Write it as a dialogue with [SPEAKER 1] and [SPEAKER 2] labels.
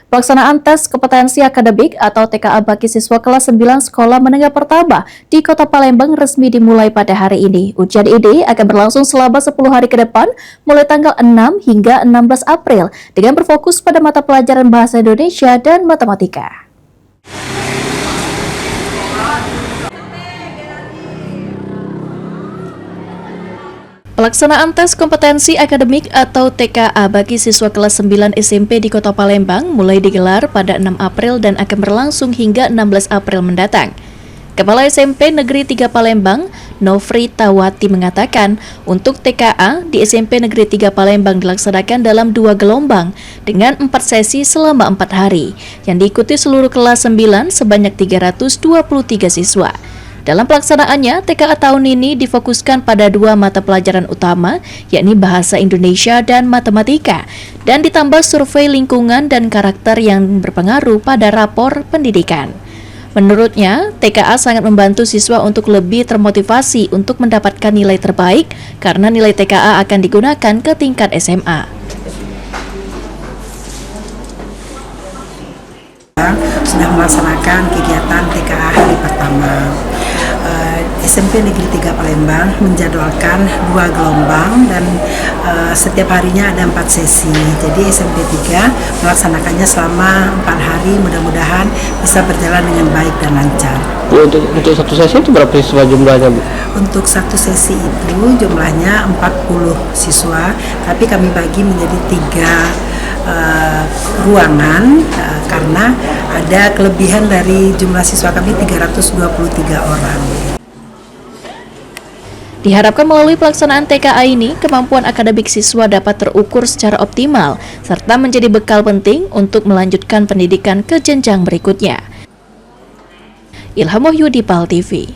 [SPEAKER 1] Pelaksanaan tes kompetensi akademik atau TKA bagi siswa kelas 9 sekolah menengah pertama di Kota Palembang resmi dimulai pada hari ini. Ujian ini akan berlangsung selama 10 hari ke depan, mulai tanggal 6 hingga 16 April, dengan berfokus pada mata pelajaran Bahasa Indonesia dan Matematika. Pelaksanaan tes kompetensi akademik atau TKA bagi siswa kelas 9 SMP di Kota Palembang mulai digelar pada 6 April dan akan berlangsung hingga 16 April mendatang. Kepala SMP Negeri 3 Palembang, Nofri Tawati mengatakan, untuk TKA di SMP Negeri 3 Palembang dilaksanakan dalam 2 gelombang dengan 4 sesi selama 4 hari, yang diikuti seluruh kelas 9 sebanyak 323 siswa. Dalam pelaksanaannya, TKA tahun ini difokuskan pada 2 mata pelajaran utama, yakni Bahasa Indonesia dan Matematika, dan ditambah survei lingkungan dan karakter yang berpengaruh pada rapor pendidikan. Menurutnya, TKA sangat membantu siswa untuk lebih termotivasi untuk mendapatkan nilai terbaik karena nilai TKA akan digunakan ke tingkat SMA.
[SPEAKER 2] Sudah melaksanakan kegiatan TKA hari pertama. SMP Negeri 3 Palembang menjadwalkan 2 gelombang dan setiap harinya ada 4 sesi. Jadi SMP 3 melaksanakannya selama 4 hari, mudah-mudahan bisa berjalan dengan baik dan lancar.
[SPEAKER 3] Bu, untuk satu sesi itu berapa siswa jumlahnya, Bu?
[SPEAKER 2] Untuk satu sesi itu jumlahnya 40 siswa, tapi kami bagi menjadi 3 ruangan karena ada kelebihan dari jumlah siswa kami 323 orang.
[SPEAKER 1] Diharapkan melalui pelaksanaan TKA ini, kemampuan akademik siswa dapat terukur secara optimal, serta menjadi bekal penting untuk melanjutkan pendidikan ke jenjang berikutnya. Ilham Wahyudi, PAL TV.